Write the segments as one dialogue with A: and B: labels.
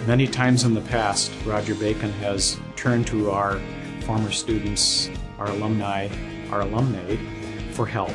A: Many times in the past, Roger Bacon has turned to our former students, our alumni, our alumnae for help.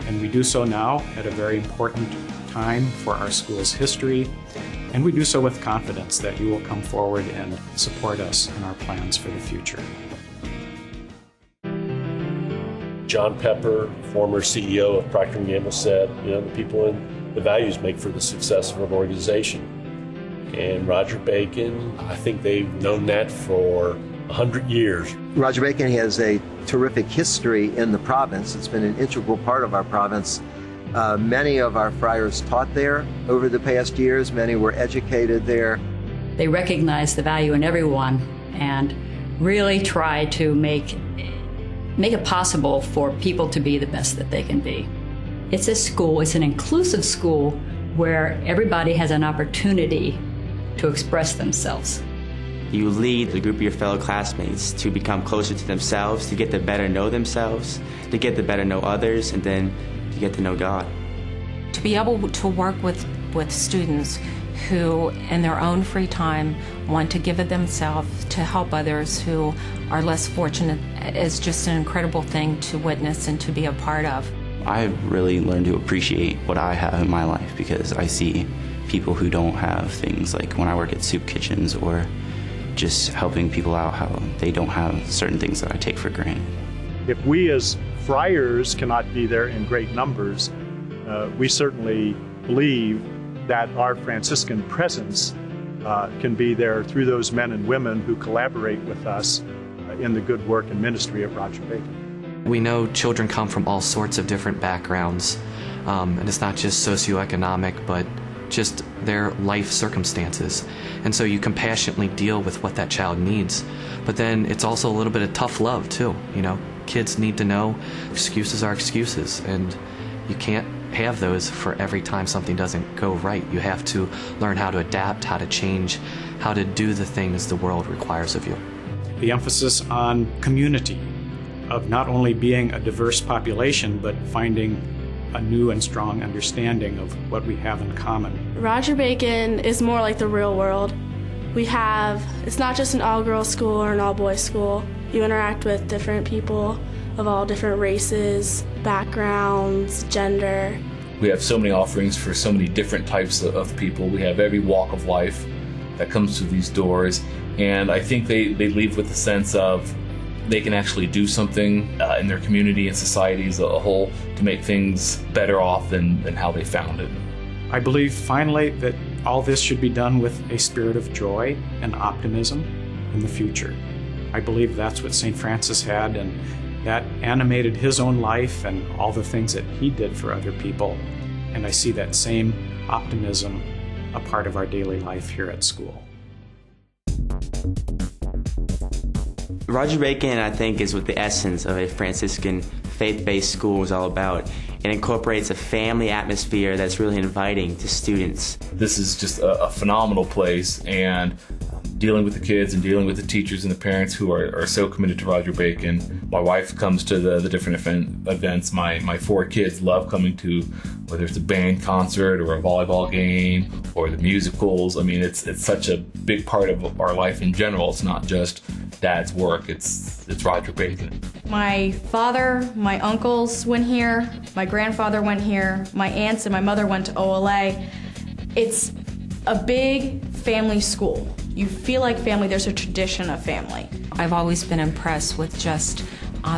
A: And we do so now at a very important time for our school's history, and we do so with confidence that you will come forward and support us in our plans for the future.
B: John Pepper, former CEO of Procter & Gamble, said, the people and the values make for the success of an organization. And Roger Bacon, I think they've known that for 100 years.
C: Roger Bacon has a terrific history in the province. It's been an integral part of our province. Many of our friars taught there over the past years. Many were educated there.
D: They recognize the value in everyone and really try to make it possible for people to be the best that they can be. It's a school, it's an inclusive school where everybody has an opportunity to express themselves.
E: You lead a group of your fellow classmates to become closer to themselves, to get to better know themselves, to get to better know others, and then to get to know God.
F: To be able to work with students who, in their own free time, want to give of themselves to help others who are less fortunate is just an incredible thing to witness and to be a part of.
E: I've really learned to appreciate what I have in my life because I see people who don't have things, like when I work at soup kitchens or just helping people out, how they don't have certain things that I take for granted.
G: If we as friars cannot be there in great numbers, we certainly believe that our Franciscan presence can be there through those men and women who collaborate with us in the good work and ministry of Roger Bacon.
H: We know children come from all sorts of different backgrounds, and it's not just socioeconomic, but just their life circumstances. And so you compassionately deal with what that child needs. But then it's also a little bit of tough love too. Kids need to know excuses are excuses, and you can't have those for every time something doesn't go right. You have to learn how to adapt, how to change, how to do the things the world requires of you.
A: The emphasis on community, of not only being a diverse population, but finding a new and strong understanding of what we have in common.
I: Roger Bacon is more like the real world. It's not just an all-girls school or an all-boys school. You interact with different people of all different races, backgrounds, gender.
J: We have so many offerings for so many different types of people. We have every walk of life that comes through these doors, and I think they leave with a sense of they can actually do something in their community and society as a whole to make things better off than how they found it.
A: I believe, finally, that all this should be done with a spirit of joy and optimism in the future. I believe that's what St. Francis had, and that animated his own life and all the things that he did for other people. And I see that same optimism a part of our daily life here at school.
E: Roger Bacon, I think, is what the essence of a Franciscan faith-based school is all about. It incorporates a family atmosphere that's really inviting to students.
J: This is just a phenomenal place, and dealing with the kids and dealing with the teachers and the parents who are so committed to Roger Bacon. My wife comes to the different events. My 4 kids love coming to, whether it's a band concert or a volleyball game or the musicals. I mean, it's such a big part of our life in general. It's not just Dad's work, it's Roger Bacon.
K: My father, my uncles went here, my grandfather went here, my aunts and my mother went to OLA. It's a big family school. You feel like family, there's a tradition of family.
F: I've always been impressed with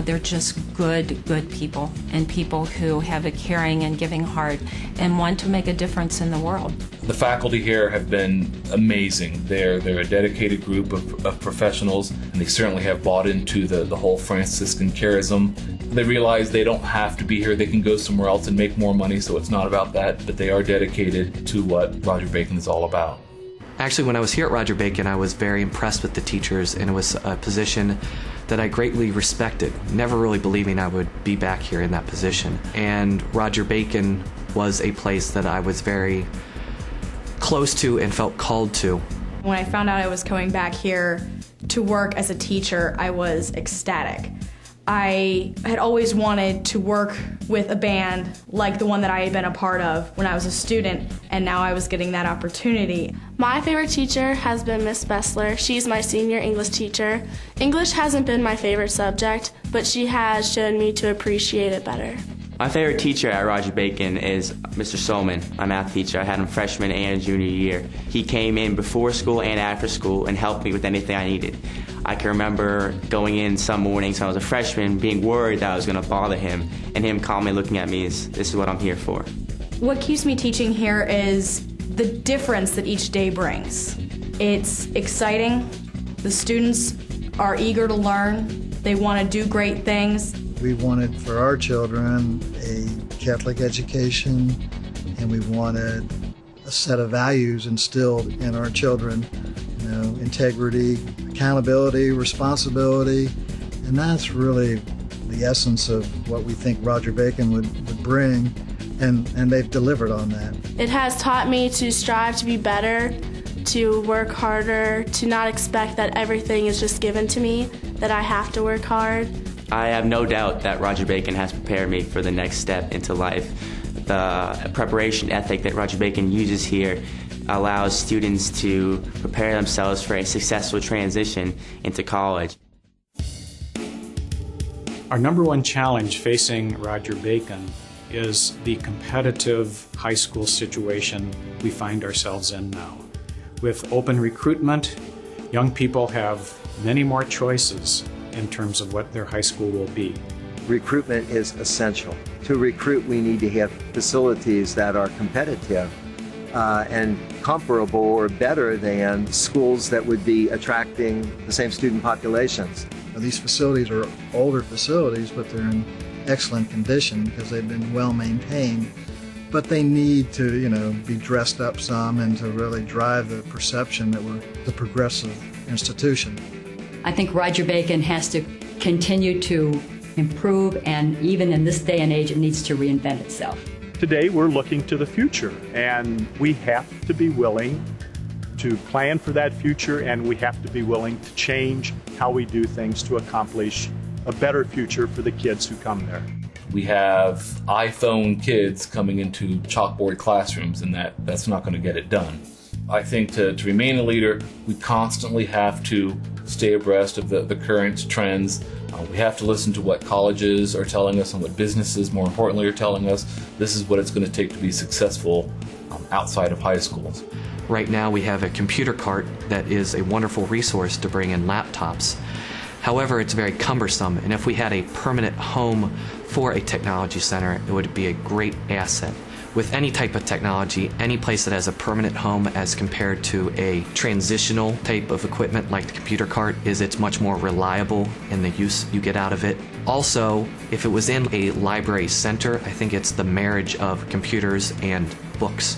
F: they're just good people, and people who have a caring and giving heart and want to make a difference in the world.
J: The faculty here have been amazing. They're a dedicated group of professionals, and they certainly have bought into the whole Franciscan charism. They realize they don't have to be here. They can go somewhere else and make more money, so it's not about that, but they are dedicated to what Roger Bacon is all about.
H: Actually, when I was here at Roger Bacon, I was very impressed with the teachers, and it was a position that I greatly respected, never really believing I would be back here in that position. And Roger Bacon was a place that I was very close to and felt called to.
K: When I found out I was coming back here to work as a teacher, I was ecstatic. I had always wanted to work with a band like the one that I had been a part of when I was a student, and now I was getting that opportunity.
I: My favorite teacher has been Miss Bessler. She's my senior English teacher. English hasn't been my favorite subject, but she has shown me to appreciate it better.
E: My favorite teacher at Roger Bacon is Mr. Solman, my math teacher. I had him freshman and junior year. He came in before school and after school and helped me with anything I needed. I can remember going in some mornings when I was a freshman, being worried that I was going to bother him, and him calmly looking at me as, this is what I'm here for.
K: What keeps me teaching here is the difference that each day brings. It's exciting. The students are eager to learn. They want to do great things.
L: We wanted for our children a Catholic education, and we wanted a set of values instilled in our children, you know, integrity, accountability, responsibility, and that's really the essence of what we think Roger Bacon would bring, and they've delivered on that.
I: It has taught me to strive to be better, to work harder, to not expect that everything is just given to me, that I have to work hard.
E: I have no doubt that Roger Bacon has prepared me for the next step into life. The preparation ethic that Roger Bacon uses here allows students to prepare themselves for a successful transition into college.
A: Our number one challenge facing Roger Bacon is the competitive high school situation we find ourselves in now. With open recruitment, young people have many more choices in terms of what their high school will be.
C: Recruitment is essential. To recruit, we need to have facilities that are competitive and comparable or better than schools that would be attracting the same student populations.
L: These facilities are older facilities, but they're in excellent condition because they've been well maintained. But they need to, you know, be dressed up some and to really drive the perception that we're the progressive institution.
D: I think Roger Bacon has to continue to improve, and even in this day and age, it needs to reinvent itself.
G: Today we're looking to the future, and we have to be willing to plan for that future, and we have to be willing to change how we do things to accomplish a better future for the kids who come there.
J: We have iPhone kids coming into chalkboard classrooms, and that's not going to get it done. I think to remain a leader, we constantly have to stay abreast of the current trends. We have to listen to what colleges are telling us and what businesses, more importantly, are telling us. This is what it's going to take to be successful outside of high schools.
H: Right now we have a computer cart that is a wonderful resource to bring in laptops. However, it's very cumbersome, and if we had a permanent home for a technology center, it would be a great asset. With any type of technology, any place that has a permanent home as compared to a transitional type of equipment like the computer cart is it's much more reliable in the use you get out of it. Also, if it was in a library center, I think it's the marriage of computers and books.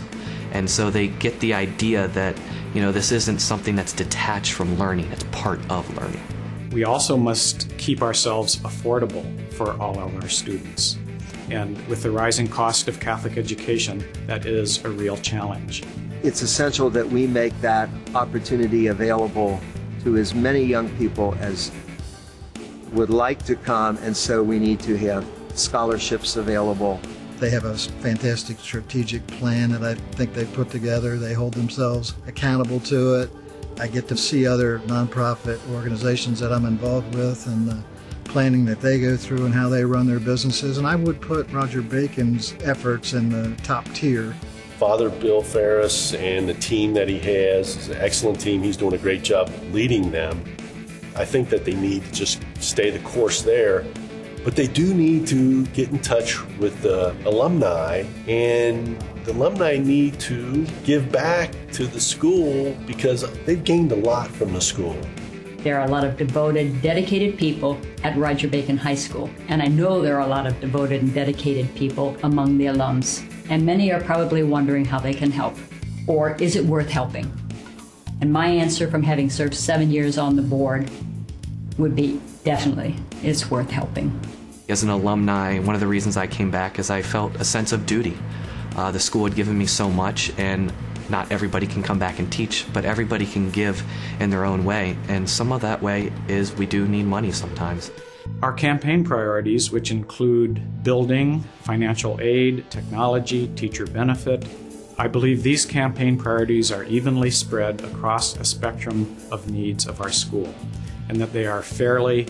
H: And so they get the idea that, you know, this isn't something that's detached from learning, it's part of learning.
A: We also must keep ourselves affordable for all of our students. And with the rising cost of Catholic education, that is a real challenge.
C: It's essential that we make that opportunity available to as many young people as would like to come, and so we need to have scholarships available.
L: They have a fantastic strategic plan that I think they put together. They hold themselves accountable to it. I get to see other nonprofit organizations that I'm involved with and the planning that they go through and how they run their businesses, and I would put Roger Bacon's efforts in the top tier.
B: Father Bill Ferris and the team that he has is an excellent team. He's doing a great job leading them. I think that they need to just stay the course there, but they do need to get in touch with the alumni, and the alumni need to give back to the school because they've gained a lot from the school.
D: There are a lot of devoted, dedicated people at Roger Bacon High School, and I know there are a lot of devoted and dedicated people among the alums, and many are probably wondering how they can help, or is it worth helping? And my answer, from having served 7 years on the board, would be definitely, it's worth helping.
H: As an alumni, one of the reasons I came back is I felt a sense of duty. The school had given me so much, and not everybody can come back and teach, but everybody can give in their own way, and some of that way is we do need money sometimes.
A: Our campaign priorities, which include building, financial aid, technology, teacher benefit, I believe these campaign priorities are evenly spread across a spectrum of needs of our school, and that they are fairly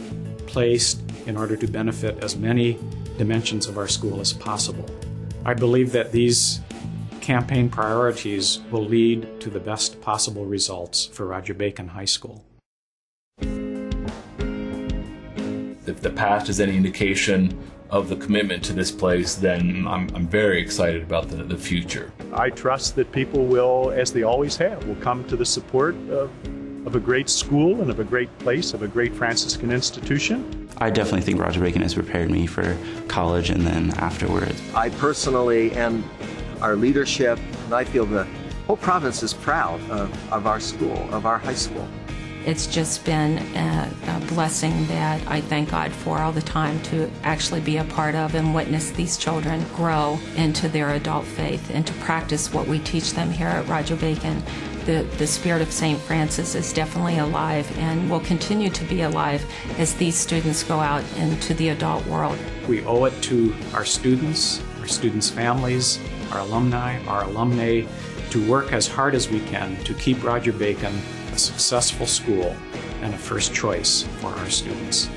A: placed in order to benefit as many dimensions of our school as possible. I believe that these campaign priorities will lead to the best possible results for Roger Bacon High School.
J: If the past is any indication of the commitment to this place, then I'm very excited about the future.
G: I trust that people will, as they always have, will come to the support of a great school and of a great place, of a great Franciscan institution.
E: I definitely think Roger Bacon has prepared me for college and then afterwards.
C: I personally and our leadership, and I feel the whole province is proud of our school, of our high school.
F: It's just been a blessing that I thank God for all the time to actually be a part of and witness these children grow into their adult faith and to practice what we teach them here at Roger Bacon. The spirit of St. Francis is definitely alive and will continue to be alive as these students go out into the adult world.
A: We owe it to our students' families, our alumni, our alumnae, to work as hard as we can to keep Roger Bacon a successful school and a first choice for our students.